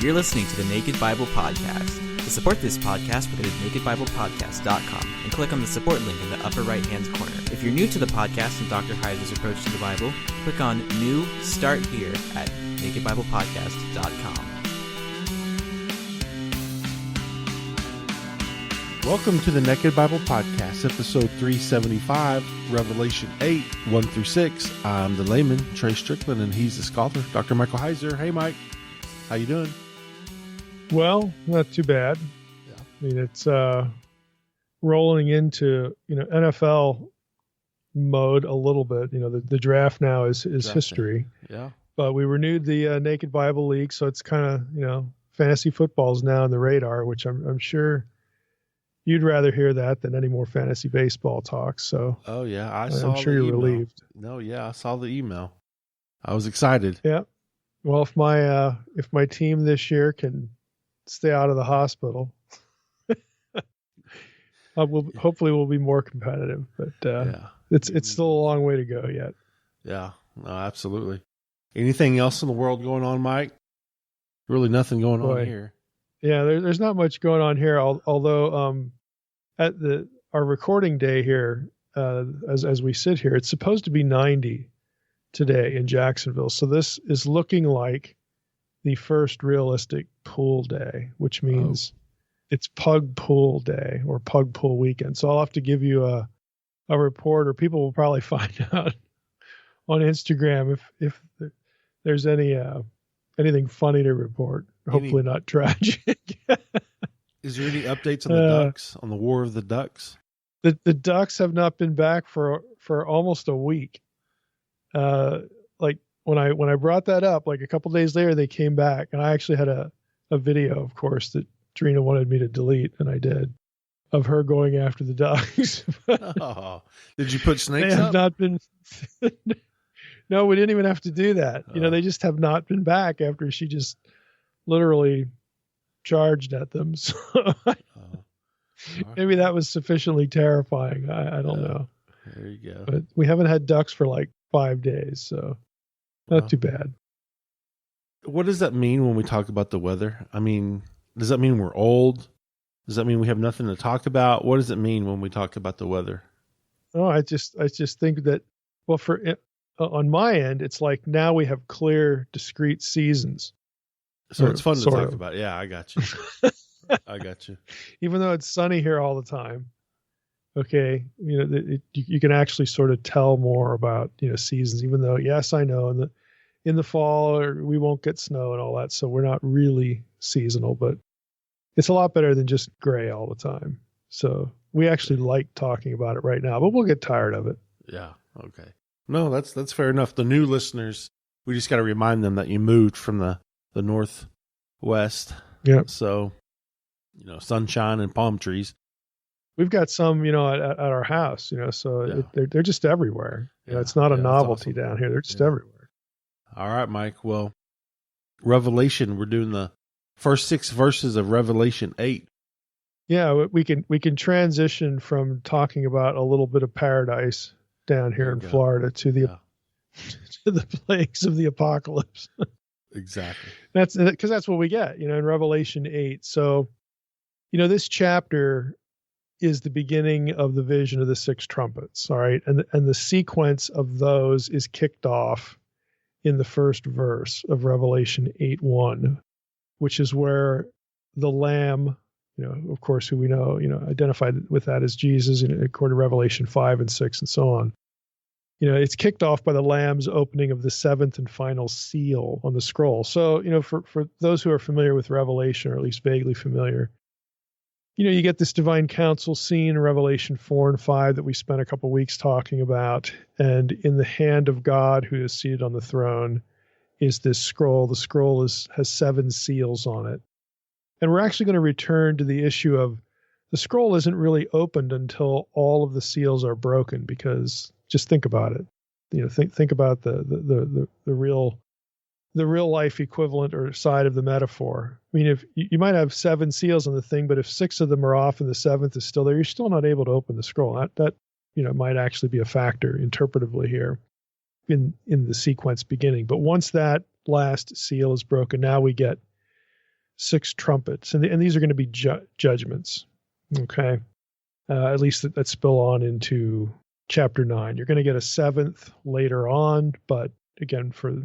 You're listening to the Naked Bible Podcast. To support this podcast, go to nakedbiblepodcast.com and click on the support link in the upper right-hand corner. If you're new to the podcast and Dr. Heiser's approach to the Bible, click on New Start Here at nakedbiblepodcast.com. Welcome to the Naked Bible Podcast, episode 375, Revelation 8, 1 through 6. I'm the layman, Trey Strickland, and he's the scholar, Dr. Michael Heiser. Hey, Mike. How you doing? Well, not too bad. Yeah. I mean, it's rolling into, NFL mode a little bit. The draft now is history. Yeah. But we renewed the Naked Bible League, so it's kind of, fantasy football's now on the radar, which I'm sure you'd rather hear that than any more fantasy baseball talk. So, oh yeah, I'm sure you're relieved. No, yeah, I saw the email. I was excited. Yeah. Well, if my team this year can stay out of the hospital, hopefully we'll be more competitive. But it's still a long way to go yet. Yeah. No, absolutely. Anything else in the world going on, Mike? Really, nothing going on here. Yeah, there's not much going on here. Although at our recording day here, as we sit here, it's supposed to be 90 today in Jacksonville. So this is looking like the first realistic pool day, which means it's Pug Pool Day or Pug Pool Weekend. So I'll have to give you a report, or people will probably find out on Instagram if there's anything funny to report. Hopefully not tragic. Is there any updates on the Ducks, on the War of the Ducks? The Ducks have not been back for almost a week. Like when I brought that up, like a couple days later, they came back, and I actually had a video, of course, that Trina wanted me to delete, and I did, of her going after the Ducks. Did you put snakes They have up? not been. No, we didn't even have to do that. They just have not been back after she just literally charged at them. So maybe that was sufficiently terrifying. I don't know. There you go. But we haven't had ducks for like 5 days, so not too bad. What does that mean when we talk about the weather? I mean, does that mean we're old? Does that mean we have nothing to talk about? What does it mean when we talk about the weather? Oh, I just think that, well, on my end, it's like now we have clear, discrete seasons. So it's fun to talk about. Yeah, I got you. I got you. Even though it's sunny here all the time, okay, you can actually sort of tell more about seasons. Even though, yes, I know in the fall we won't get snow and all that, so we're not really seasonal, but it's a lot better than just gray all the time. So we actually like talking about it right now, but we'll get tired of it. Yeah. Okay. No, that's fair enough. The new listeners, we just got to remind them that you moved from the northwest. Yeah. So, sunshine and palm trees. We've got some, at our house, so they're just everywhere. It's not a novelty down here. They're just everywhere. All right, Mike. Well, Revelation, we're doing the first 6 verses of Revelation 8. Yeah, we can transition from talking about a little bit of paradise down here in Florida to the plagues of the apocalypse. Exactly. That's because that's what we get, in Revelation 8. So, this chapter is the beginning of the vision of the 6 trumpets. All right. And the sequence of those is kicked off in the first verse of Revelation 8:1, which is where the Lamb, of course, who we know, identified with that as Jesus, according to Revelation 5 and 6 and so on. It's kicked off by the Lamb's opening of the 7th and final seal on the scroll. So, for those who are familiar with Revelation, or at least vaguely familiar, you get this divine council scene in Revelation 4 and 5 that we spent a couple weeks talking about. And in the hand of God, who is seated on the throne, is this scroll. The scroll has 7 seals on it. And we're actually going to return to the issue of the scroll isn't really opened until all of the seals are broken, because just think about it. Think about the real life equivalent or side of the metaphor. I mean, if you might have 7 seals on the thing, but if 6 of them are off and the 7th is still there, you're still not able to open the scroll. That might actually be a factor interpretively here in the sequence beginning. But once that last seal is broken, now we get 6 trumpets, and these are going to be judgments. Okay, at least that spill on into chapter 9. You're going to get a 7th later on, but again, for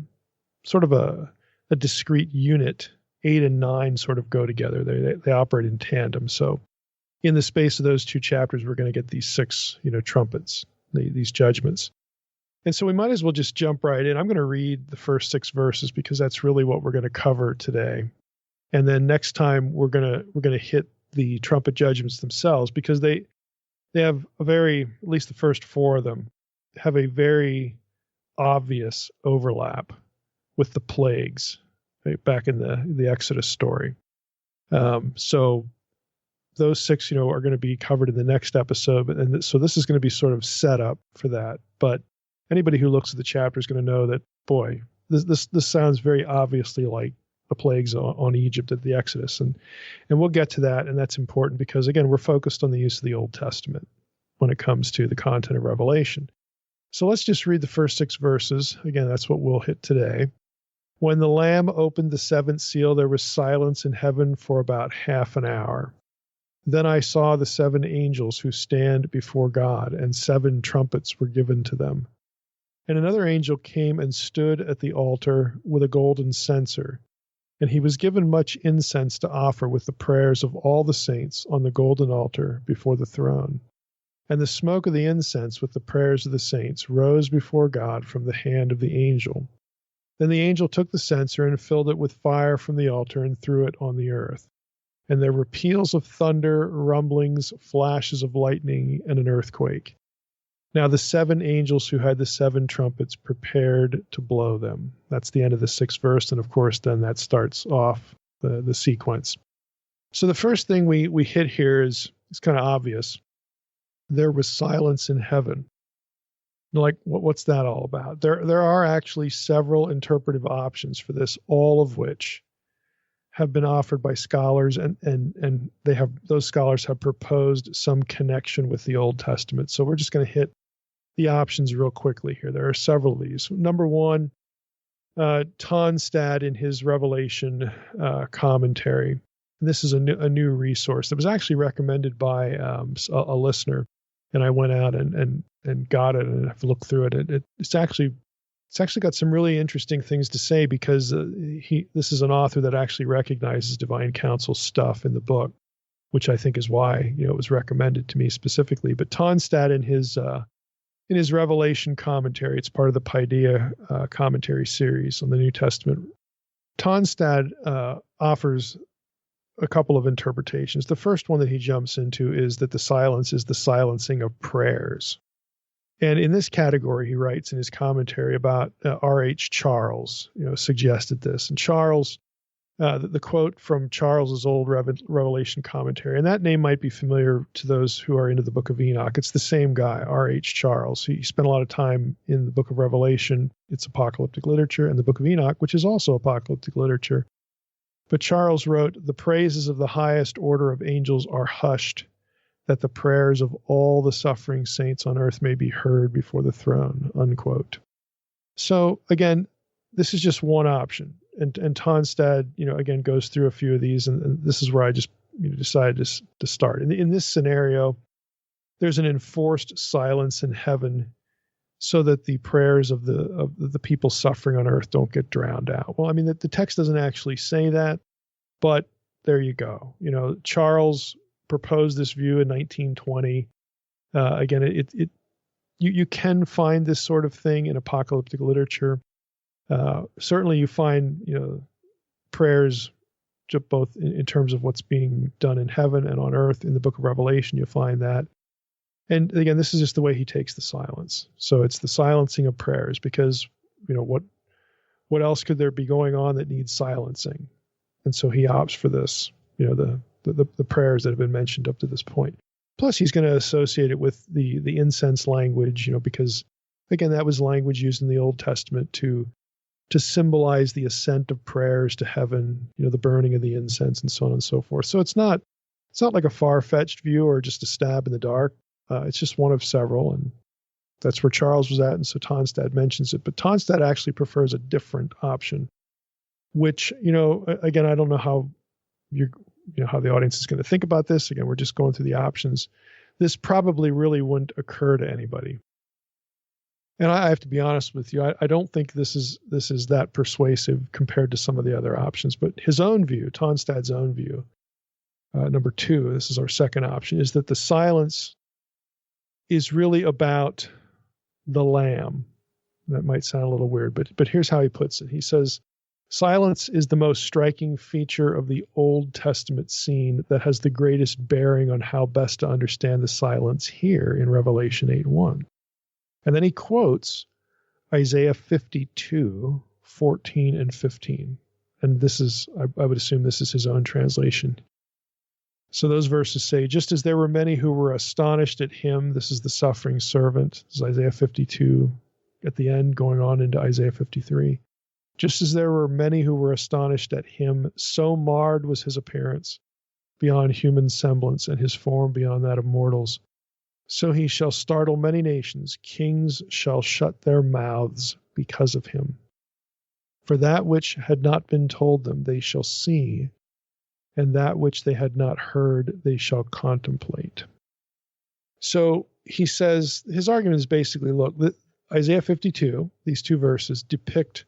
sort of a discrete unit, 8 and 9 sort of go together. They operate in tandem. So in the space of those 2 chapters, we're going to get these 6, trumpets, these judgments. And so we might as well just jump right in. I'm going to read the first 6 verses because that's really what we're going to cover today. And then next time we're going to hit the trumpet judgments themselves, because they have a very, at least the first 4 of them, have a very obvious overlap with the plagues, right, back in the Exodus story. So those 6, are going to be covered in the next episode. And so this is going to be sort of set up for that. But anybody who looks at the chapter is going to know that, boy, this sounds very obviously like the plagues on Egypt at the Exodus. And we'll get to that. And that's important because, again, we're focused on the use of the Old Testament when it comes to the content of Revelation. So let's just read the first 6 verses. Again, that's what we'll hit today. When the Lamb opened the 7th seal, there was silence in heaven for about half an hour. Then I saw the 7 angels who stand before God, and 7 trumpets were given to them. And another angel came and stood at the altar with a golden censer, and he was given much incense to offer with the prayers of all the saints on the golden altar before the throne. And the smoke of the incense with the prayers of the saints rose before God from the hand of the angel. Then the angel took the censer and filled it with fire from the altar and threw it on the earth. And there were peals of thunder, rumblings, flashes of lightning, and an earthquake. Now the 7 angels who had the 7 trumpets prepared to blow them. That's the end of the 6th verse, and of course then that starts off the sequence. So the first thing we hit here is kind of obvious. There was silence in heaven. Like, what's that all about? There are actually several interpretive options for this, all of which have been offered by scholars, and those scholars have proposed some connection with the Old Testament. So we're just going to hit the options real quickly here. There are several of these. Number one, Tonstad in his Revelation commentary. This is a new resource that was actually recommended by a listener, and I went out and got it and I've looked through it. It's actually got some really interesting things to say because this is an author that actually recognizes divine counsel stuff in the book, which I think is why it was recommended to me specifically. But Tonstad in his Revelation commentary, it's part of the Paideia commentary series on the New Testament. Tonstad offers a couple of interpretations. The first one that he jumps into is that the silence is the silencing of prayers. And in this category, he writes in his commentary about R.H. Charles, suggested this. And Charles, the quote from Charles's old Revelation commentary, and that name might be familiar to those who are into the Book of Enoch. It's the same guy, R.H. Charles. He spent a lot of time in the Book of Revelation. It's apocalyptic literature, and the Book of Enoch, which is also apocalyptic literature. But Charles wrote, "The praises of the highest order of angels are hushed, that the prayers of all the suffering saints on earth may be heard before the throne," unquote. So again, this is just one option. And Tonstad, again, goes through a few of these, and this is where I just decided to start. In this scenario, there's an enforced silence in heaven so that the prayers of the people suffering on earth don't get drowned out. Well, I mean, the text doesn't actually say that, but there you go. Charles proposed this view in 1920. Again, you can find this sort of thing in apocalyptic literature. Certainly you find, prayers both in terms of what's being done in heaven and on earth. In the Book of Revelation, you'll find that. And again, this is just the way he takes the silence. So it's the silencing of prayers because, what else could there be going on that needs silencing? And so he opts for this, the prayers that have been mentioned up to this point. Plus, he's going to associate it with the incense language, because, again, that was language used in the Old Testament to symbolize the ascent of prayers to heaven, the burning of the incense and so on and so forth. So it's not like a far-fetched view or just a stab in the dark. It's just one of several, and that's where Charles was at, and so Tonstad mentions it. But Tonstad actually prefers a different option, which, again, I don't know how how the audience is going to think about this. Again, we're just going through the options. This probably really wouldn't occur to anybody. And I have to be honest with you, I don't think this is that persuasive compared to some of the other options. But his own view, Tonstad's own view, number 2, this is our second option, is that the silence is really about the Lamb. That might sound a little weird, but here's how he puts it. He says, silence is the most striking feature of the Old Testament scene that has the greatest bearing on how best to understand the silence here in Revelation 8:1. And then he quotes Isaiah 52, 14 and 15. And this is, I would assume this is his own translation. So those verses say, just as there were many who were astonished at him, this is the suffering servant. This is Isaiah 52 at the end, going on into Isaiah 53. Just as there were many who were astonished at him, so marred was his appearance beyond human semblance and his form beyond that of mortals. So he shall startle many nations. Kings shall shut their mouths because of him. For that which had not been told them they shall see, and that which they had not heard they shall contemplate. So he says, his argument is basically, look, Isaiah 52, these 2 verses, depict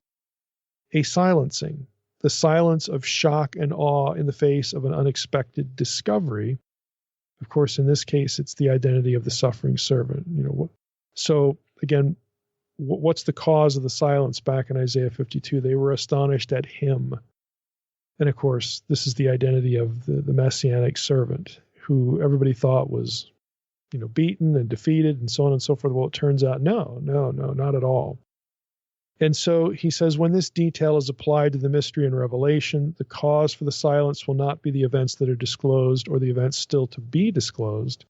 a silencing, the silence of shock and awe in the face of an unexpected discovery. Of course, in this case, it's the identity of the suffering servant. So again, what's the cause of the silence back in Isaiah 52? They were astonished at him. And of course, this is the identity of the messianic servant who everybody thought was, beaten and defeated and so on and so forth. Well, it turns out, no, not at all. And so he says, when this detail is applied to the mystery and revelation, the cause for the silence will not be the events that are disclosed or the events still to be disclosed,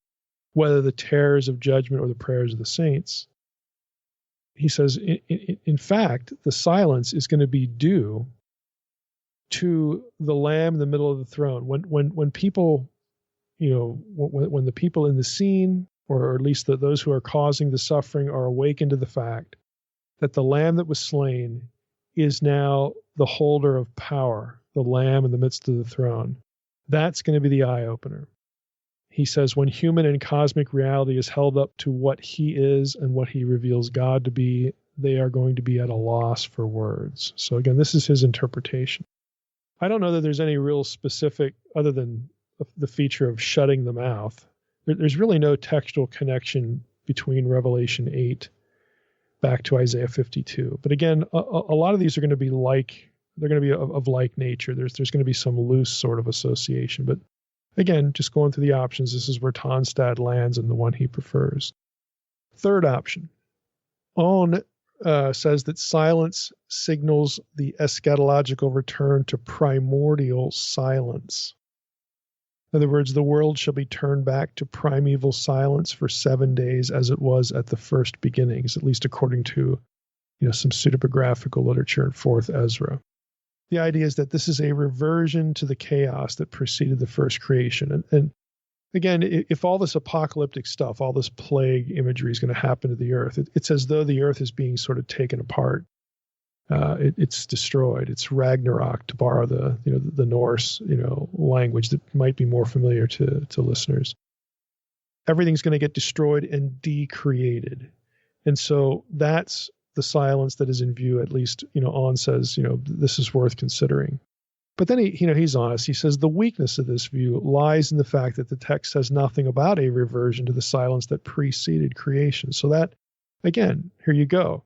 whether the terrors of judgment or the prayers of the saints. He says, in fact, the silence is going to be due to the Lamb in the middle of the throne. When people, when the people in the scene, or at least those who are causing the suffering, are awakened to the fact that the Lamb that was slain is now the holder of power, the Lamb in the midst of the throne. That's going to be the eye-opener. He says, when human and cosmic reality is held up to what he is and what he reveals God to be, they are going to be at a loss for words. So again, this is his interpretation. I don't know that there's any real specific, other than the feature of shutting the mouth. There's really no textual connection between Revelation 8 back to Isaiah 52. But again, a lot of these are going to be they're going to be of like nature. There's going to be some loose sort of association. But again, just going through the options, this is where Tonstad lands and the one he prefers. Third option. Owen says that silence signals the eschatological return to primordial silence. In other words, the world shall be turned back to primeval silence for 7 days as it was at the first beginnings, at least according to some pseudepigraphical literature in 4th Ezra. The idea is that this is a reversion to the chaos that preceded the first creation. And again, if all this apocalyptic stuff, all this plague imagery is going to happen to the earth, it's as though the earth is being sort of taken apart. It's destroyed. It's Ragnarok, to borrow the Norse language that might be more familiar to listeners. Everything's going to get destroyed and decreated, and so that's the silence that is in view. At least On says this is worth considering. But then he's honest. He says the weakness of this view lies in the fact that the text says nothing about a reversion to the silence that preceded creation. So that, again, here you go.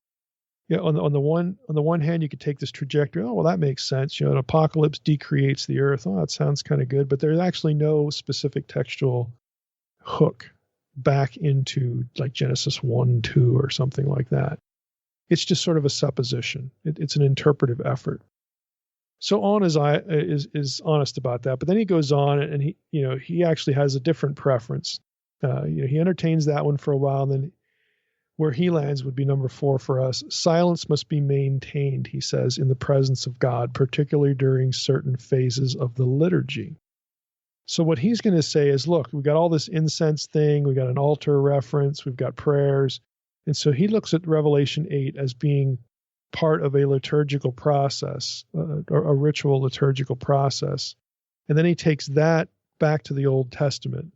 On the one hand, you could take this trajectory. Oh, well, that makes sense. An apocalypse decreates the earth. Oh, that sounds kind of good. But there's actually no specific textual hook back into like Genesis 1-2 or something like that. It's just sort of a supposition. It's an interpretive effort. So On is honest about that. But then he goes on and he actually has a different preference. He entertains that one for a while, and then where he lands would be number 4 for us. Silence must be maintained, he says, in the presence of God, particularly during certain phases of the liturgy. So what he's going to say is, look, we've got all this incense thing, we've got an altar reference, we've got prayers. And so he looks at Revelation 8 as being part of a liturgical process, a ritual liturgical process. And then he takes that back to the Old Testament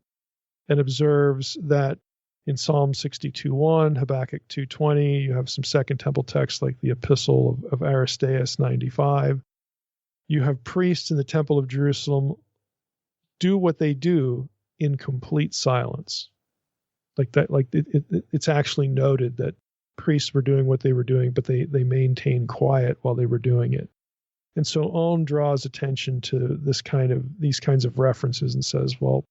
and observes that in Psalm 62:1, Habakkuk 2:20, you have some Second Temple texts like the Epistle of Aristeas 95. You have priests in the Temple of Jerusalem do what they do in complete silence. Like that, it's actually noted that priests were doing what they were doing, but they maintained quiet while they were doing it. And so Ohm draws attention to these kinds of references and says, well,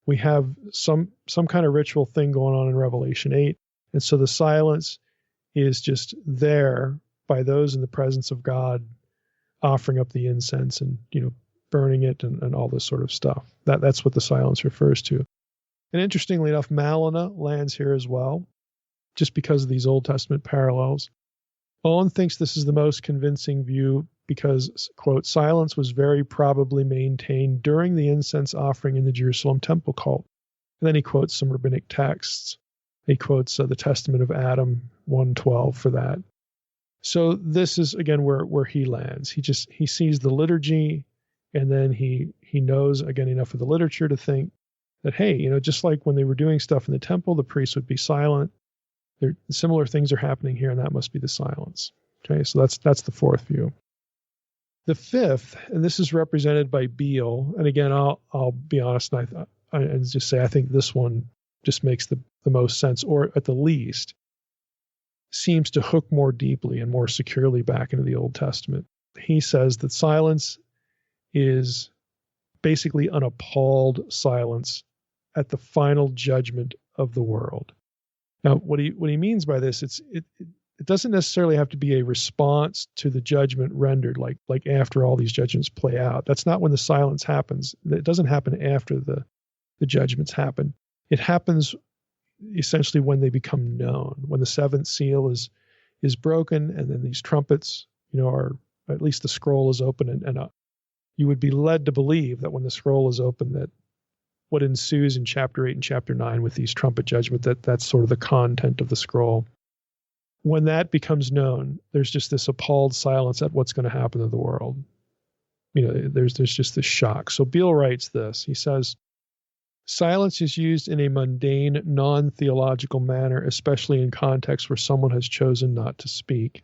we have some kind of ritual thing going on in Revelation 8. And so the silence is just there by those in the presence of God offering up the incense and, burning it and all this sort of stuff. That's what the silence refers to. And interestingly enough, Malina lands here as well, just because of these Old Testament parallels. Owen thinks this is the most convincing view because, quote, silence was very probably maintained during the incense offering in the Jerusalem temple cult. And then he quotes some rabbinic texts. He quotes the Testament of Adam 1:12 for that. So this is, again, where he lands. He sees the liturgy, and then he knows, again, enough of the literature to think that, hey, just like when they were doing stuff in the temple, the priests would be silent. Similar things are happening here, and that must be the silence. Okay, so that's the fourth view. The fifth, and this is represented by Beale, and again, I'll be honest and just say I think this one just makes the most sense, or at the least seems to hook more deeply and more securely back into the Old Testament. He says that silence is basically an appalled silence at the final judgment of the world. Now, what he means by this, it doesn't necessarily have to be a response to the judgment rendered, like after all these judgments play out. That's not when the silence happens. It doesn't happen after the judgments happen. It happens essentially when they become known, when the seventh seal is broken, and then these trumpets, are, at least the scroll is open, and you would be led to believe that when the scroll is open, that what ensues in chapter 8 and chapter 9 with these trumpet judgment, that's sort of the content of the scroll. When that becomes known, there's just this appalled silence at what's going to happen to the world. There's just this shock. So Beale writes this. He says, silence is used in a mundane, non-theological manner, especially in contexts where someone has chosen not to speak.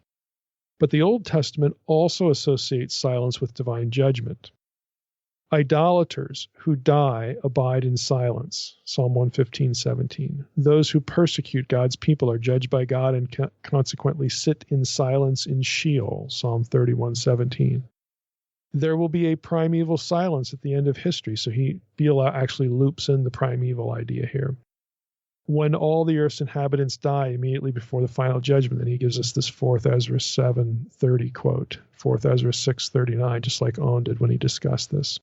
But the Old Testament also associates silence with divine judgment. Idolaters who die abide in silence, Psalm 115:17. Those who persecute God's people are judged by God and consequently sit in silence in Sheol, Psalm 31:17. There will be a primeval silence at the end of history. So Beale actually loops in the primeval idea here. When all the earth's inhabitants die immediately before the final judgment, then he gives us this 4th Ezra 7:30 quote, 4th Ezra 6:39, just like Owen did when he discussed this.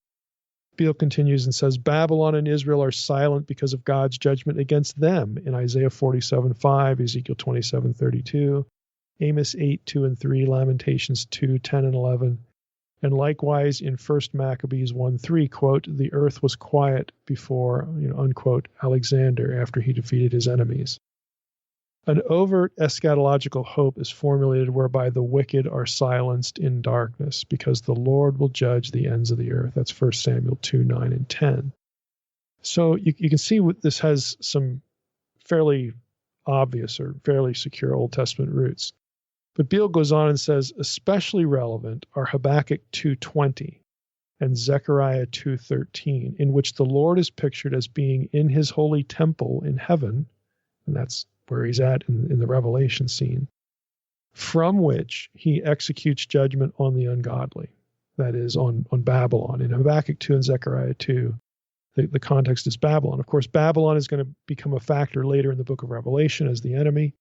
Beale continues and says, Babylon and Israel are silent because of God's judgment against them in Isaiah 47:5, Ezekiel 27:32, Amos 8:2 and 3, Lamentations 2:10 and 11, and likewise in 1 Maccabees 1:3, quote, the earth was quiet before, unquote, Alexander after he defeated his enemies. An overt eschatological hope is formulated whereby the wicked are silenced in darkness because the Lord will judge the ends of the earth. That's 1 Samuel 2:9 and 10. So you can see this has some fairly obvious or fairly secure Old Testament roots. But Beale goes on and says, especially relevant are Habakkuk 2:20 and Zechariah 2:13, in which the Lord is pictured as being in his holy temple in heaven, and that's where he's at in the Revelation scene, from which he executes judgment on the ungodly, that is, on Babylon. In Habakkuk 2 and Zechariah 2, the context is Babylon. Of course, Babylon is going to become a factor later in the book of Revelation as the enemy.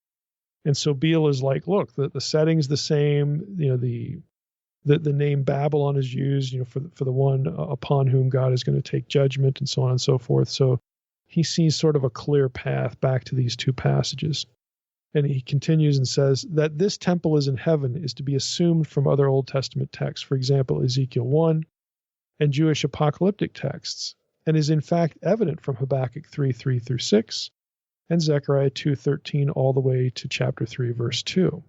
And so Beale is like, look, the setting's the same, the name Babylon is used, for the one upon whom God is going to take judgment and so on and so forth. So he sees sort of a clear path back to these two passages. And he continues and says that this temple is in heaven is to be assumed from other Old Testament texts, for example, Ezekiel 1 and Jewish apocalyptic texts, and is in fact evident from Habakkuk 3:3 through 6 and Zechariah 2:13 all the way to chapter 3, verse 2.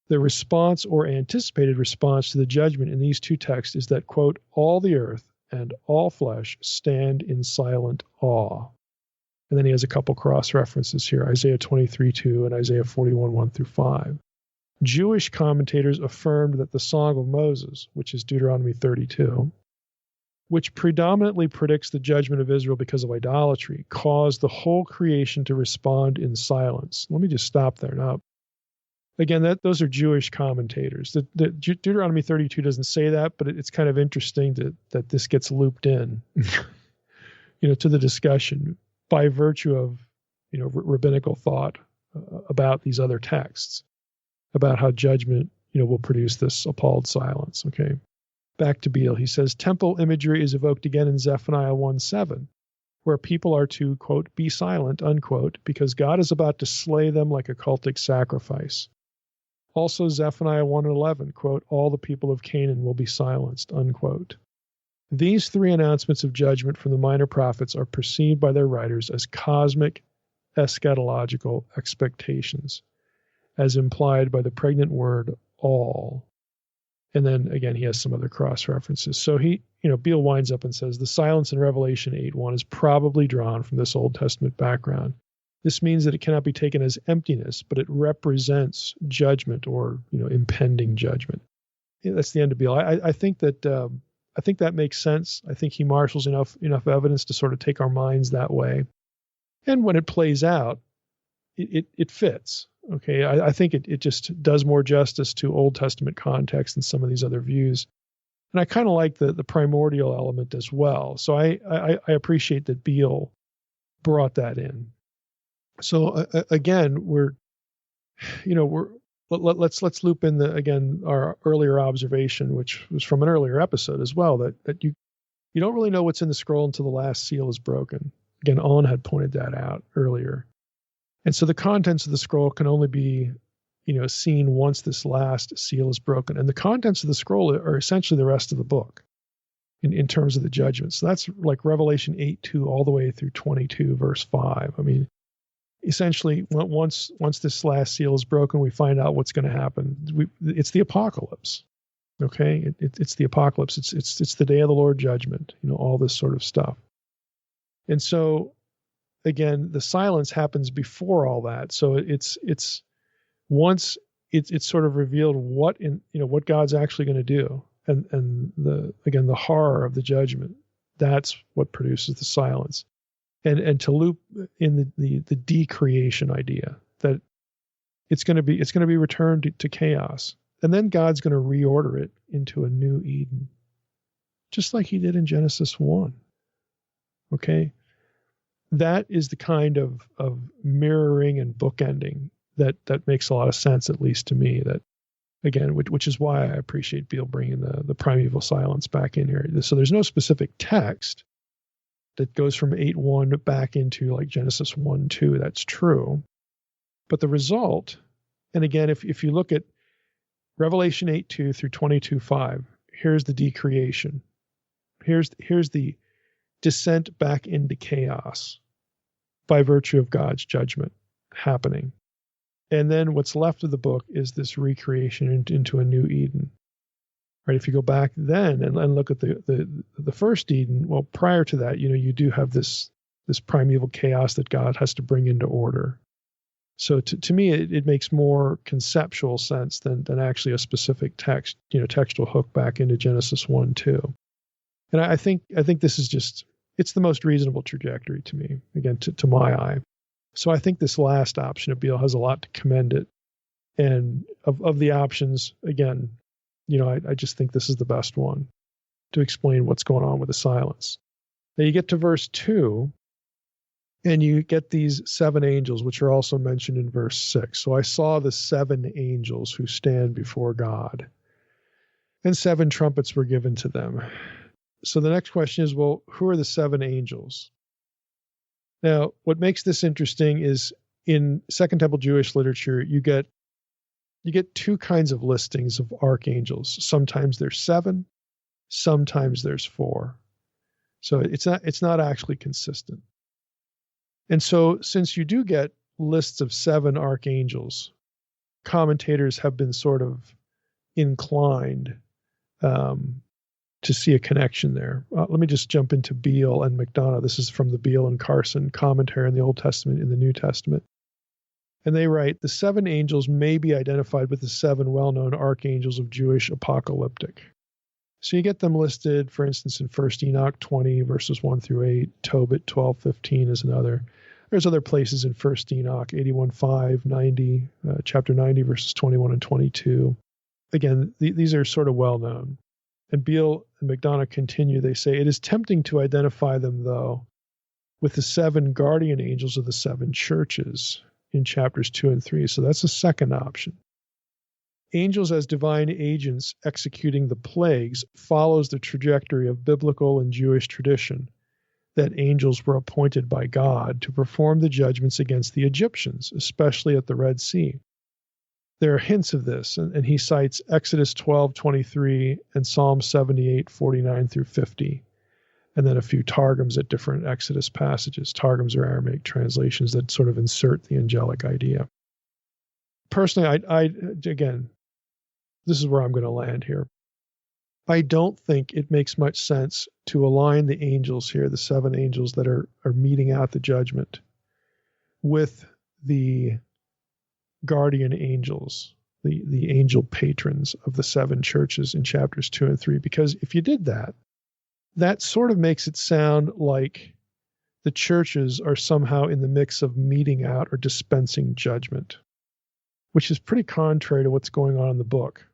The response or anticipated response to the judgment in these two texts is that, quote, all the earth and all flesh stand in silent awe. And then he has a couple cross references here, Isaiah 23:2 and Isaiah 41:1-5. Jewish commentators affirmed that the Song of Moses, which is Deuteronomy 32, which predominantly predicts the judgment of Israel because of idolatry, caused the whole creation to respond in silence. Let me just stop there. Now, again, those are Jewish commentators. The Deuteronomy 32 doesn't say that, but it's kind of interesting that this gets looped in, to the discussion by virtue of, rabbinical thought about these other texts, about how judgment, will produce this appalled silence. Okay. Back to Beale. He says, temple imagery is evoked again in Zephaniah 1:7, where people are to, quote, be silent, unquote, because God is about to slay them like a cultic sacrifice. Also Zephaniah 1:11, quote, all the people of Canaan will be silenced, unquote. These three announcements of judgment from the minor prophets are perceived by their writers as cosmic eschatological expectations, as implied by the pregnant word all. And then again, he has some other cross references. So Beale winds up and says, the silence in Revelation 8:1 is probably drawn from this Old Testament background. This means that it cannot be taken as emptiness, but it represents judgment or, impending judgment. That's the end of Beale. I think that makes sense. I think he marshals enough evidence to sort of take our minds that way. And when it plays out, it fits. Okay, I think it just does more justice to Old Testament context than some of these other views. And I kind of like the primordial element as well. So I appreciate that Beale brought that in. So again, let's loop in our earlier observation, which was from an earlier episode as well, that you don't really know what's in the scroll until the last seal is broken. Again, On had pointed that out earlier. And so the contents of the scroll can only be, seen once this last seal is broken. And the contents of the scroll are essentially the rest of the book in terms of the judgment. So that's like Revelation 8:2 all the way through 22, verse 5. I mean, essentially, once this last seal is broken, we find out what's going to happen. It's the apocalypse. Okay, it's the apocalypse. It's the day of the Lord judgment. All this sort of stuff. And so, again, the silence happens before all that. So it's once it's sort of revealed what God's actually going to do, and the horror of the judgment. That's what produces the silence. And to loop in the decreation idea that it's going to be returned to chaos, and then God's going to reorder it into a new Eden, just like He did in Genesis 1. Okay, that is the kind of mirroring and bookending that makes a lot of sense, at least to me. That again, which is why I appreciate Beale bringing the primeval silence back in here. So there's no specific text that goes from 8:1 back into like Genesis 1:2. That's true. But the result, and again, if you look at Revelation 8:2 through 22:5, here's the decreation. Here's the descent back into chaos by virtue of God's judgment happening. And then what's left of the book is this recreation into a new Eden. Right? If you go back then and look at the first Eden, well, prior to that, you do have this primeval chaos that God has to bring into order. So to me, it makes more conceptual sense than actually a specific text, textual hook back into Genesis 1:2. And I think this is just, it's the most reasonable trajectory to me, again, to my eye. So I think this last option of Beale has a lot to commend it. And of the options, again, I just think this is the best one to explain what's going on with the silence. Now you get to verse 2, and you get these 7 angels, which are also mentioned in verse 6. So I saw the 7 angels who stand before God, and 7 trumpets were given to them. So the next question is, well, who are the 7 angels? Now, what makes this interesting is in Second Temple Jewish literature, you get 2 kinds of listings of archangels. Sometimes there's 7, sometimes there's 4. So it's not actually consistent. And so since you do get lists of 7 archangels, commentators have been sort of inclined to see a connection there. Let me just jump into Beale and McDonough. This is from the Beale and Carson commentary in the Old Testament and the New Testament. And they write, the 7 angels may be identified with the 7 well-known archangels of Jewish apocalyptic. So you get them listed, for instance, in 1 Enoch 20, verses 1 through 8, Tobit 12:15 is another. There's other places in 1 Enoch 81:5, 90, chapter 90, verses 21 and 22. Again, these are sort of well-known. And Beale and McDonough continue, they say, it is tempting to identify them, though, with the 7 guardian angels of the 7 churches in chapters 2 and 3. So that's a second option. Angels as divine agents executing the plagues follows the trajectory of biblical and Jewish tradition that angels were appointed by God to perform the judgments against the Egyptians, especially at the Red Sea. There are hints of this, and he cites Exodus 12:23 and Psalm 78:49 through 50, and then a few targums at different Exodus passages. Targums are Aramaic translations that sort of insert the angelic idea. Personally, I again, this is where I'm going to land here. I don't think it makes much sense to align the angels here, the 7 angels that are meting out the judgment, with the guardian angels, the angel patrons of the 7 churches in chapters 2 and 3. Because if you did that, that sort of makes it sound like the churches are somehow in the mix of meting out or dispensing judgment, which is pretty contrary to what's going on in the book.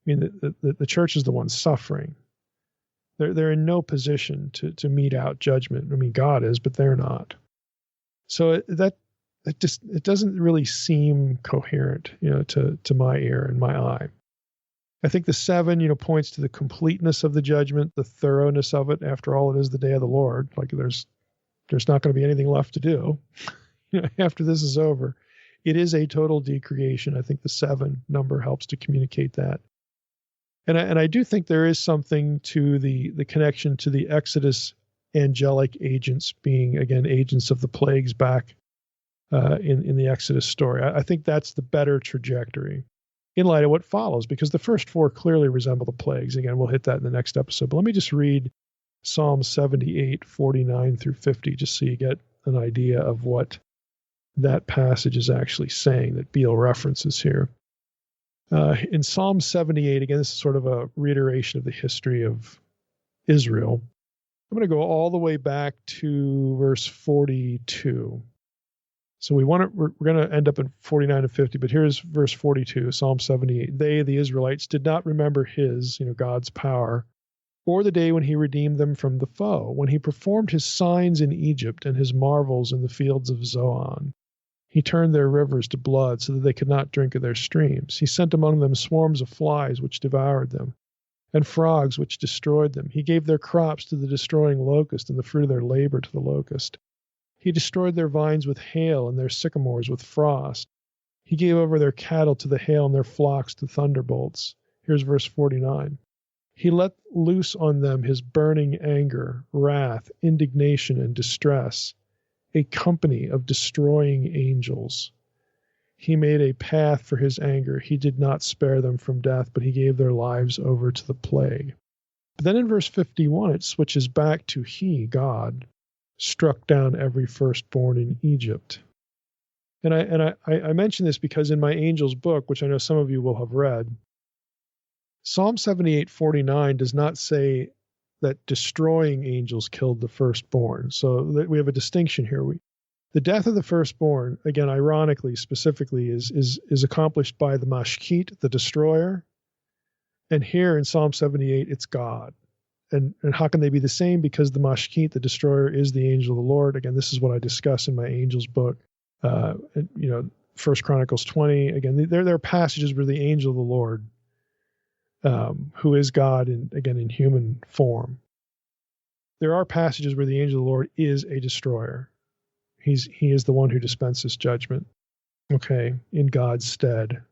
I mean, the church is the one suffering. They're in no position to mete out judgment. I mean, God is, but they're not. So it doesn't really seem coherent, to my ear and my eye. I think the 7, points to the completeness of the judgment, the thoroughness of it. After all, it is the day of the Lord. Like there's not going to be anything left to do after this is over. It is a total decreation. I think the 7 number helps to communicate that. And I do think there is something to the connection to the Exodus angelic agents being, again, agents of the plagues back in the Exodus story. I think that's the better trajectory in light of what follows, because the first 4 clearly resemble the plagues. Again, we'll hit that in the next episode. But let me just read Psalm 78:49 through 50, just so you get an idea of what that passage is actually saying that Beale references here. In Psalm 78, again, this is sort of a reiteration of the history of Israel. I'm going to go all the way back to verse 42. So we're going to end up in 49 and 50, but here's verse 42, Psalm 78. They, the Israelites, did not remember God's power, or the day when he redeemed them from the foe, when he performed his signs in Egypt and his marvels in the fields of Zoan. He turned their rivers to blood so that they could not drink of their streams. He sent among them swarms of flies which devoured them, and frogs which destroyed them. He gave their crops to the destroying locust, and the fruit of their labor to the locust. He destroyed their vines with hail, and their sycamores with frost. He gave over their cattle to the hail, and their flocks to thunderbolts. Here's verse 49. He let loose on them his burning anger, wrath, indignation, and distress, a company of destroying angels. He made a path for his anger. He did not spare them from death, but he gave their lives over to the plague. But then in verse 51, it switches back to he, God, struck down every firstborn in Egypt. And I mention this because in my Angels book, which I know some of you will have read, Psalm 78:49 does not say that destroying angels killed the firstborn. So we have a distinction here. The death of the firstborn, again, ironically, specifically, is accomplished by the mashkit, the destroyer. And here in Psalm 78, it's God. And how can they be the same? Because the mashkit, the destroyer, is the angel of the Lord. Again, this is what I discuss in my Angels book. 1 Chronicles 20. Again, there are passages where the angel of the Lord, who is God, in human form. There are passages where the angel of the Lord is a destroyer. He is the one who dispenses judgment, in God's stead.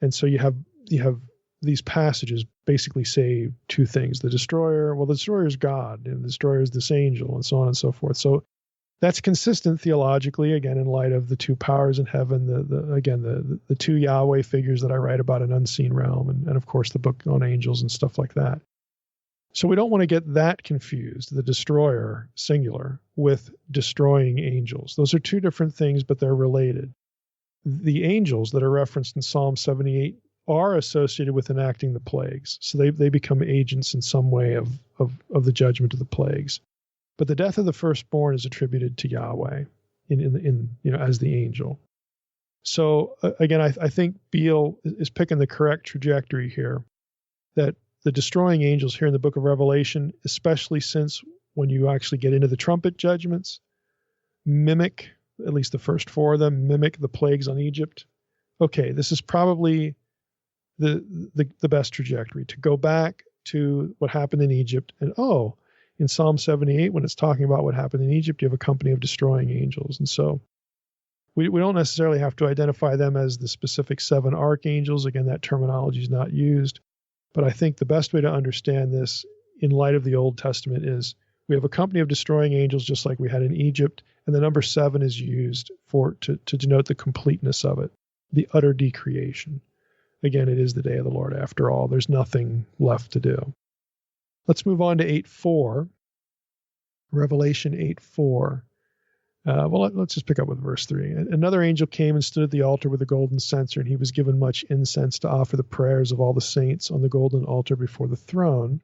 And so you have these passages basically say 2 things. The destroyer is God, and the destroyer is this angel, and so on and so forth. So that's consistent theologically, again, in light of the 2 powers in heaven, the 2 Yahweh figures that I write about, an unseen realm, and of course the book on angels and stuff like that. So we don't want to get that confused, the destroyer, singular, with destroying angels. Those are two different things, but they're related. The angels that are referenced in Psalm 78 are associated with enacting the plagues. So they become agents in some way of the judgment of the plagues. But the death of the firstborn is attributed to Yahweh as the angel. So again, I think Beale is picking the correct trajectory here, that the destroying angels here in the book of Revelation, especially since when you actually get into the trumpet judgments, mimic, at least the first four of them, mimic the plagues on Egypt. Okay, this is probably the best trajectory, to go back to what happened in Egypt. And in Psalm 78, when it's talking about what happened in Egypt, you have a company of destroying angels. And so we don't necessarily have to identify them as the specific 7 archangels. Again, that terminology is not used. But I think the best way to understand this in light of the Old Testament is we have a company of destroying angels just like we had in Egypt, and the number 7 is used to denote the completeness of it, the utter decreation. Again, it is the day of the Lord after all. There's nothing left to do. Let's move on to 8:4, Revelation 8:4. Let's just pick up with verse 3. Another angel came and stood at the altar with a golden censer, and he was given much incense to offer the prayers of all the saints on the golden altar before the throne.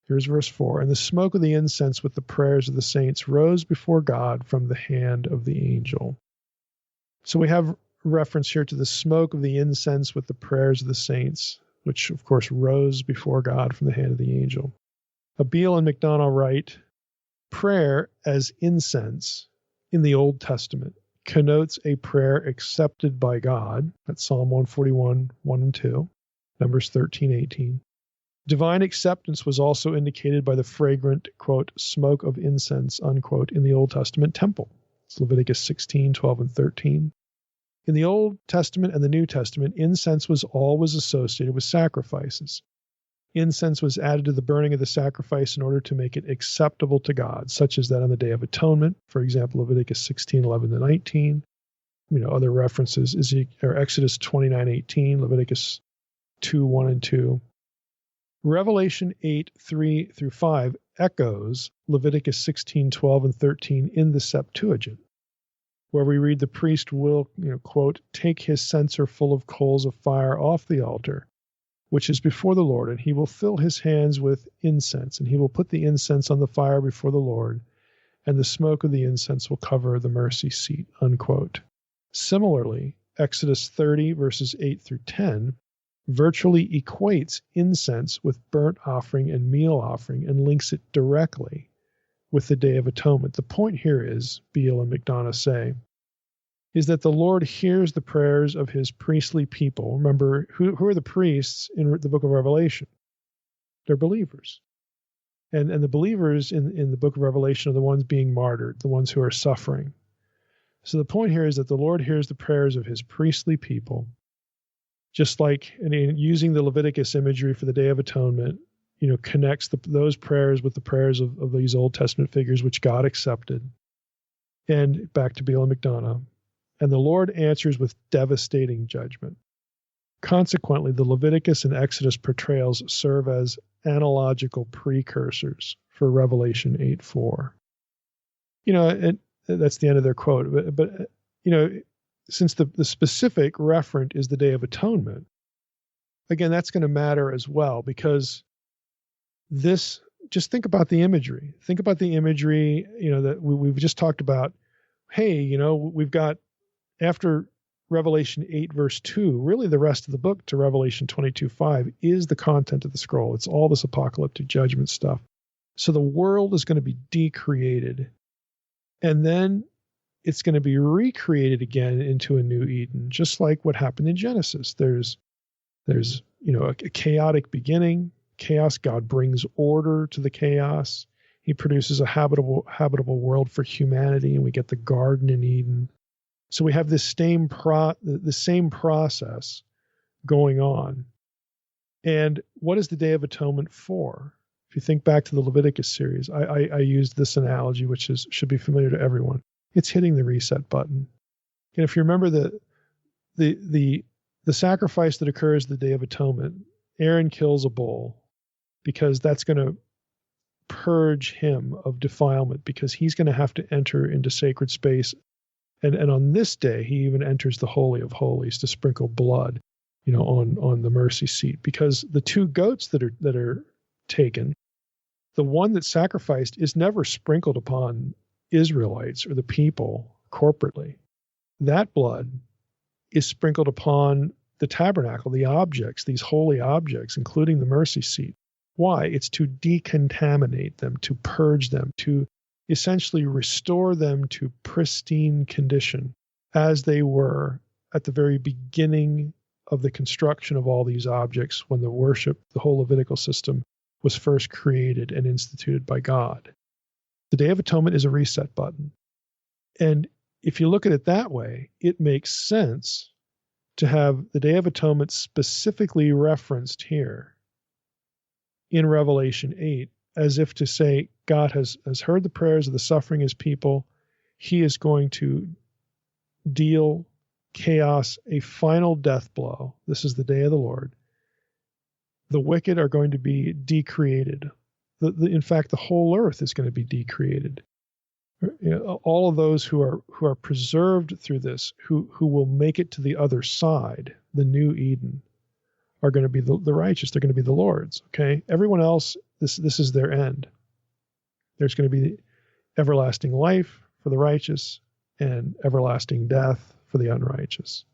Here's verse 4. And the smoke of the incense with the prayers of the saints rose before God from the hand of the angel. So we have reference here to the smoke of the incense with the prayers of the saints, which of course rose before God from the hand of the angel. Beale and McDonough write, prayer as incense in the Old Testament connotes a prayer accepted by God. That's Psalm 141, 1 and 2, Numbers 13, 18. Divine acceptance was also indicated by the fragrant, quote, smoke of incense, unquote, in the Old Testament temple. It's Leviticus 16, 12, and 13. In the Old Testament and the New Testament, incense was always associated with sacrifices. Incense was added to the burning of the sacrifice in order to make it acceptable to God, such as that on the Day of Atonement, for example, Leviticus 16, 11 to 19. Other references, Exodus 29, 18, Leviticus 2, 1 and 2. Revelation 8, 3 through 5 echoes Leviticus 16, 12, and 13 in the Septuagint, where we read the priest will, quote, take his censer full of coals of fire off the altar, which is before the Lord, and he will fill his hands with incense, and he will put the incense on the fire before the Lord, and the smoke of the incense will cover the mercy seat, unquote. Similarly, Exodus 30, verses 8 through 10, virtually equates incense with burnt offering and meal offering and links it directly with the Day of Atonement. The point here is, Beale and McDonough say, is that the Lord hears the prayers of his priestly people. Remember, who are the priests in the book of Revelation? They're believers. And the believers in the book of Revelation are the ones being martyred, the ones who are suffering. So the point here is that the Lord hears the prayers of his priestly people, just like using the Leviticus imagery for the Day of Atonement, connects those prayers with the prayers of these Old Testament figures, which God accepted. And back to Beale and McDonough. And the Lord answers with devastating judgment. Consequently, the Leviticus and Exodus portrayals serve as analogical precursors for Revelation 8:4. That's the end of their quote. But since the specific referent is the Day of Atonement, again, that's going to matter as well, because just think about the imagery. Think about the imagery, that we've just talked about. Hey, we've got, after Revelation 8, verse 2, really the rest of the book to Revelation 22:5 is the content of the scroll. It's all this apocalyptic judgment stuff. So the world is going to be decreated, and then it's going to be recreated again into a new Eden, just like what happened in Genesis. There's a chaotic beginning, chaos. God brings order to the chaos. He produces a habitable world for humanity, and we get the garden in Eden. So we have the same process going on. And what is the Day of Atonement for? If you think back to the Leviticus series, I used this analogy, which should be familiar to everyone. It's hitting the reset button. And if you remember the sacrifice that occurs the Day of Atonement, Aaron kills a bull because that's going to purge him of defilement, because he's going to have to enter into sacred space. And on this day, he even enters the Holy of Holies to sprinkle blood, on the mercy seat, because the two goats that are taken, the one that's sacrificed is never sprinkled upon Israelites or the people corporately. That blood is sprinkled upon the tabernacle, the objects, these holy objects, including the mercy seat. Why? It's to decontaminate them, to purge them, to essentially restore them to pristine condition as they were at the very beginning of the construction of all these objects, when the whole Levitical system was first created and instituted by God. The Day of Atonement is a reset button. And if you look at it that way, it makes sense to have the Day of Atonement specifically referenced here in Revelation 8, as if to say God has heard the prayers of the suffering his people. He is going to deal chaos a final death blow. This is the day of the Lord. The wicked are going to be decreated. In fact, the whole earth is going to be decreated. All of those who are preserved through this, who will make it to the other side, the new Eden, are going to be the righteous. They're going to be the Lord's. Okay, everyone else, this is their end. There's going to be everlasting life for the righteous and everlasting death for the unrighteous.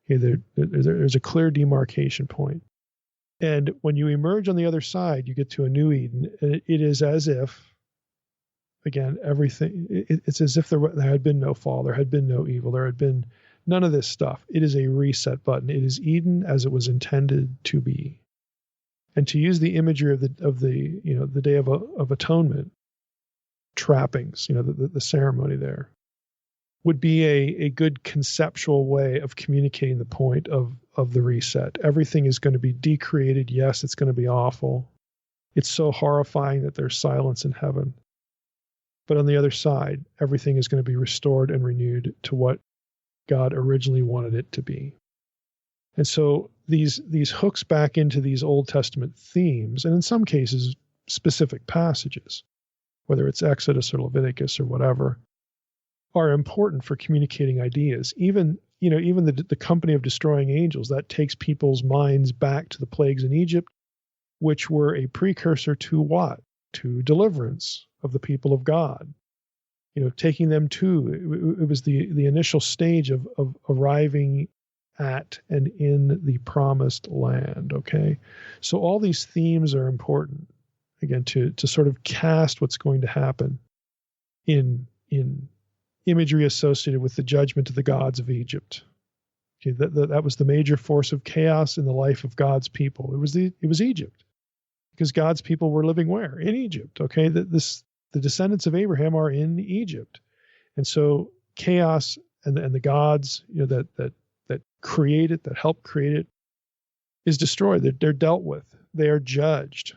Okay, there's a clear demarcation point. And when you emerge on the other side, you get to a new Eden. And it is as if, again, everything, it's as if there had been no fall, there had been no evil, there had been none of this stuff. It is a reset button. It is Eden as it was intended to be. And to use the imagery of the Day of Atonement, trappings, the ceremony there, would be a good conceptual way of communicating the point of the reset. Everything is going to be decreated. Yes, it's going to be awful. It's so horrifying that there's silence in heaven. But on the other side, everything is going to be restored and renewed to what God originally wanted it to be. And so these hooks back into these Old Testament themes, and in some cases, specific passages, whether it's Exodus or Leviticus or whatever, are important for communicating ideas. Even the company of destroying angels, that takes people's minds back to the plagues in Egypt, which were a precursor to what? To deliverance of the people of God. Taking them to, it was the initial stage of arriving at and in the promised land, okay? So all these themes are important, again, to sort of cast what's going to happen in imagery associated with the judgment of the gods of Egypt. Okay, that was the major force of chaos in the life of God's people. It was Egypt, because God's people were living where? In Egypt, okay? The descendants of Abraham are in Egypt. And so chaos and the gods, that create it, that help create it, is destroyed. They're dealt with. They are judged.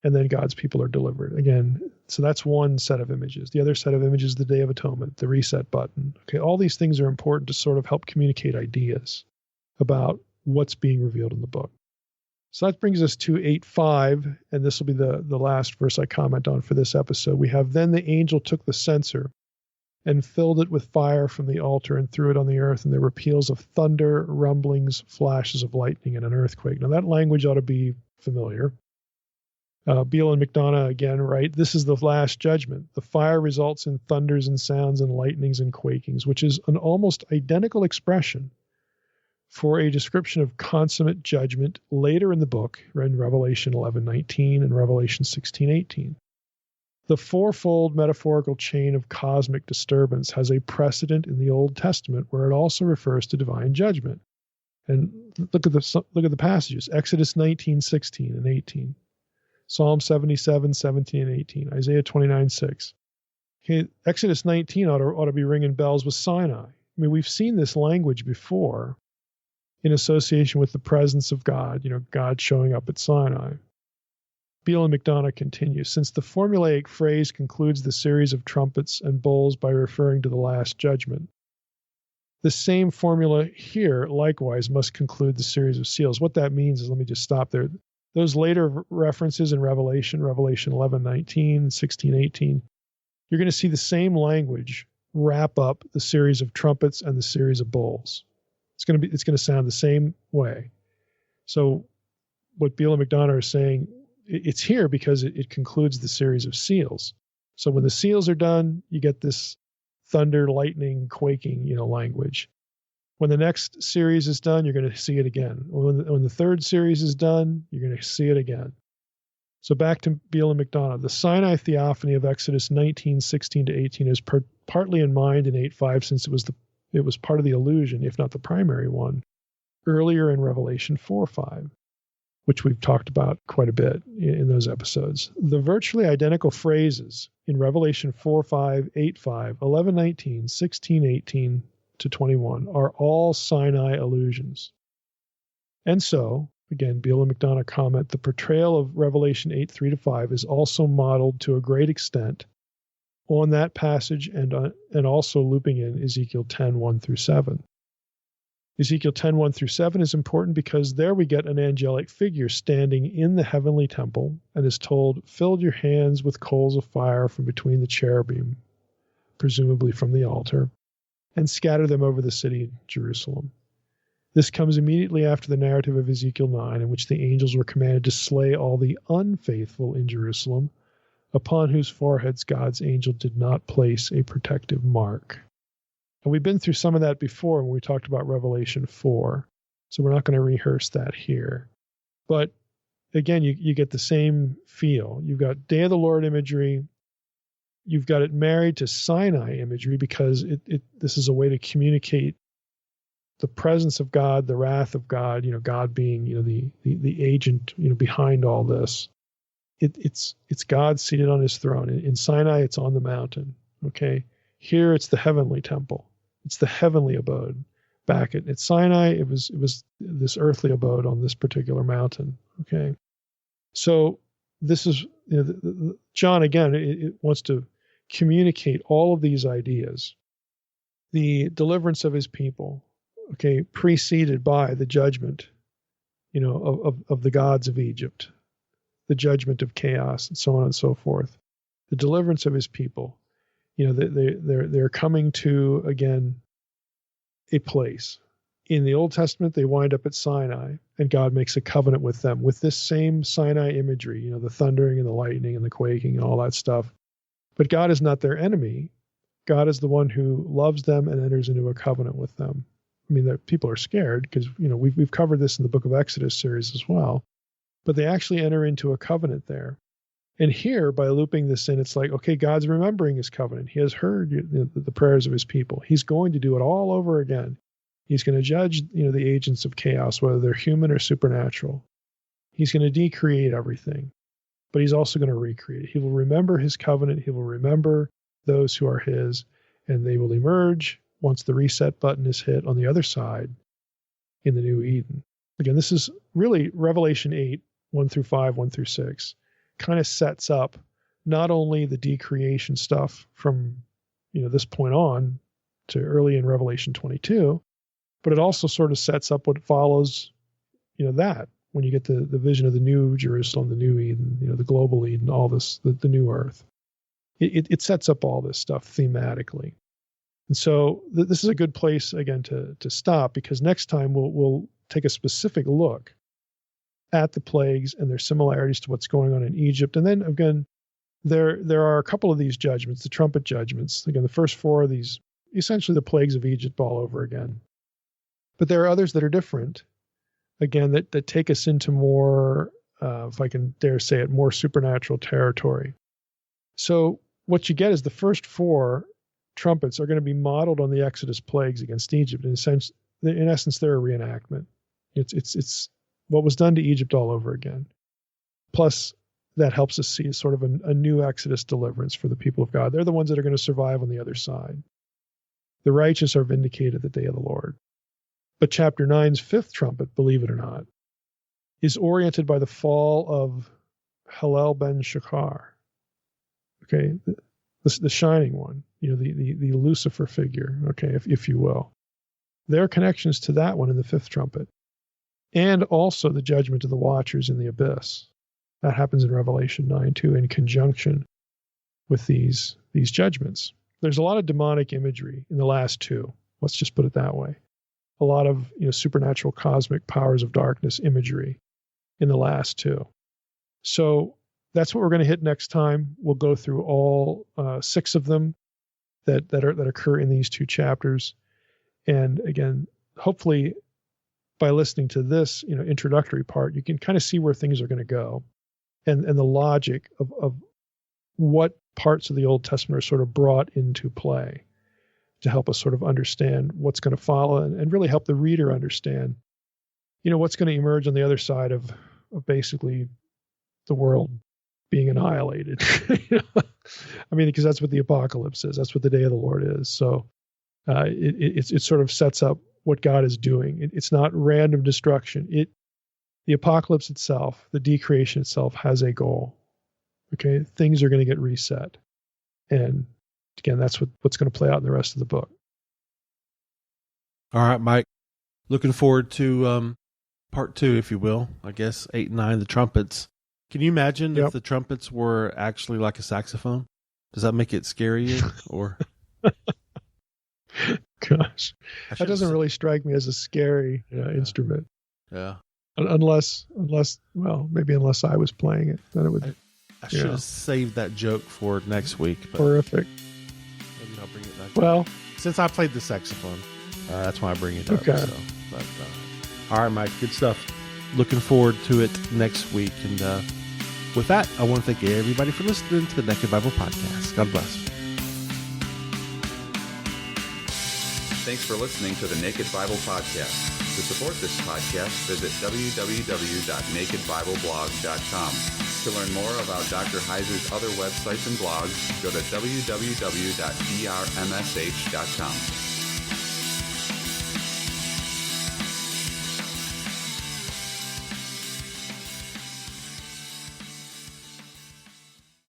And then God's people are delivered. Again, so that's one set of images. The other set of images, the Day of Atonement, the reset button. Okay, all these things are important to sort of help communicate ideas about what's being revealed in the book. So that brings us to 8:5, and this will be the last verse I comment on for this episode. We have, then the angel took the censer and filled it with fire from the altar and threw it on the earth, and there were peals of thunder, rumblings, flashes of lightning, and an earthquake. Now that language ought to be familiar. Beale and McDonough again write, this is the last judgment. The fire results in thunders and sounds and lightnings and quakings, which is an almost identical expression for a description of consummate judgment later in the book, in Revelation 11:19 and Revelation 16:18. The fourfold metaphorical chain of cosmic disturbance has a precedent in the Old Testament where it also refers to divine judgment. And look at the passages: Exodus 19:16 and 18, Psalm 77:17 and 18, Isaiah 29:6. Okay, Exodus 19 ought to be ringing bells with Sinai. I mean, we've seen this language before in association with the presence of God, God showing up at Sinai. Beale and McDonough continue, since the formulaic phrase concludes the series of trumpets and bowls by referring to the last judgment, the same formula here likewise must conclude the series of seals. What that means is, let me just stop there. those later references in Revelation 11:19, 16:18, you're going to see the same language wrap up the series of trumpets and the series of bowls. It's going to sound the same way. So what Beale and McDonough are saying, it's here because it concludes the series of seals. So when the seals are done, you get this thunder, lightning, quaking, language. When the next series is done, you're going to see it again. When the third series is done, you're going to see it again. So back to Beale and McDonough. The Sinai theophany of Exodus 19:16-18 is partly in mind in 8:5, since it was part of the allusion, if not the primary one, earlier in Revelation 4:5, which we've talked about quite a bit in those episodes. The virtually identical phrases in Revelation 4:5, 8:5, 11:19, 16:18 to 21 are all Sinai allusions. And so, again, Beale and McDonough comment, the portrayal of Revelation 8:3-5 is also modeled to a great extent on that passage and also looping in Ezekiel 10:1-7. Ezekiel 10:1-7 is important because there we get an angelic figure standing in the heavenly temple and is told, "Fill your hands with coals of fire from between the cherubim," presumably from the altar, "and scatter them over the city Jerusalem." This comes immediately after the narrative of Ezekiel 9, in which the angels were commanded to slay all the unfaithful in Jerusalem, upon whose foreheads God's angel did not place a protective mark. And we've been through some of that before when we talked about Revelation 4, so we're not going to rehearse that here. But again, you get the same feel. You've got Day of the Lord imagery. You've got it married to Sinai imagery because this is a way to communicate the presence of God, the wrath of God, God being, the agent, behind all this. It's God seated on his throne. In Sinai, it's on the mountain. Okay. Here, it's the heavenly temple. It's the heavenly abode. Back at Sinai, it was this earthly abode on this particular mountain. Okay. So this is, John, again, it wants to communicate all of these ideas. The deliverance of his people, okay, preceded by the judgment, of the gods of Egypt, the judgment of chaos, and so on and so forth. The deliverance of his people, they're coming to, again, a place. In the Old Testament, they wind up at Sinai, and God makes a covenant with them with this same Sinai imagery, the thundering and the lightning and the quaking and all that stuff. But God is not their enemy. God is the one who loves them and enters into a covenant with them. I mean, the people are scared because, we've covered this in the Book of Exodus series as well. But they actually enter into a covenant there. And here, by looping this in, it's like, okay, God's remembering his covenant. He has heard the prayers of his people. He's going to do it all over again. He's going to judge, the agents of chaos, whether they're human or supernatural. He's going to decreate everything. But he's also going to recreate it. He will remember his covenant. He will remember those who are his, and they will emerge once the reset button is hit on the other side in the new Eden. Again, this is really Revelation 8, 1-5, 1-6, kind of sets up not only the decreation stuff from, this point on to early in Revelation 22, but it also sort of sets up what follows, that when you get the vision of the new Jerusalem, the new Eden, the global Eden, all this, the new earth. It sets up all this stuff thematically. And so this is a good place, again, to stop, because next time we'll take a specific look at the plagues and their similarities to what's going on in Egypt. And then, again, there are a couple of these judgments, the trumpet judgments. Again, the first four of these, essentially the plagues of Egypt all over again. But there are others that are different, again, that take us into more, if I can dare say it, more supernatural territory. So what you get is the first four trumpets are going to be modeled on the Exodus plagues against Egypt. In essence, they're a reenactment. It's what was done to Egypt all over again. Plus, that helps us see sort of a new Exodus deliverance for the people of God. They're the ones that are going to survive on the other side. The righteous are vindicated at the day of the Lord. But chapter 9's fifth trumpet, believe it or not, is oriented by the fall of Hillel ben Shachar. Okay, the shining one, the Lucifer figure, okay, if you will. There are connections to that one in the fifth trumpet. and also the judgment of the watchers in the abyss. That happens in Revelation 9 too, in conjunction with these judgments. There's a lot of demonic imagery in the last two. Let's just put it that way. A lot of supernatural cosmic powers of darkness imagery in the last two. So that's what we're going to hit next time. We'll go through all 6 of them that occur in these 2 chapters. And again, hopefully by listening to this introductory part, you can kind of see where things are going to go, and the logic of what parts of the Old Testament are sort of brought into play to help us sort of understand what's going to follow, and really help the reader understand, what's going to emerge on the other side of basically the world being annihilated. I mean, because that's what the apocalypse is. That's what the day of the Lord is. So it sort of sets up what God is doing. It's not random destruction. The apocalypse itself, the decreation itself, has a goal. Okay, things are going to get reset, and again, that's what's going to play out in the rest of the book. All right, Mike. Looking forward to part 2, if you will. I guess 8 and 9, the trumpets. Can you imagine if the trumpets were actually like a saxophone? Does that make it scarier? Or gosh, that doesn't really strike me as a scary instrument. Yeah. Unless I was playing it, then it would. I should have saved that joke for next week. But horrific. Maybe I'll bring it back. Well, since I played the saxophone, that's why I bring it okay. up. So, all right, Mike, good stuff. Looking forward to it next week. And with that, I want to thank everybody for listening to the Naked Bible Podcast. God bless. Thanks for listening to the Naked Bible Podcast. To support this podcast, visit www.nakedbibleblog.com. To learn more about Dr. Heiser's other websites and blogs, go to www.drmsh.com.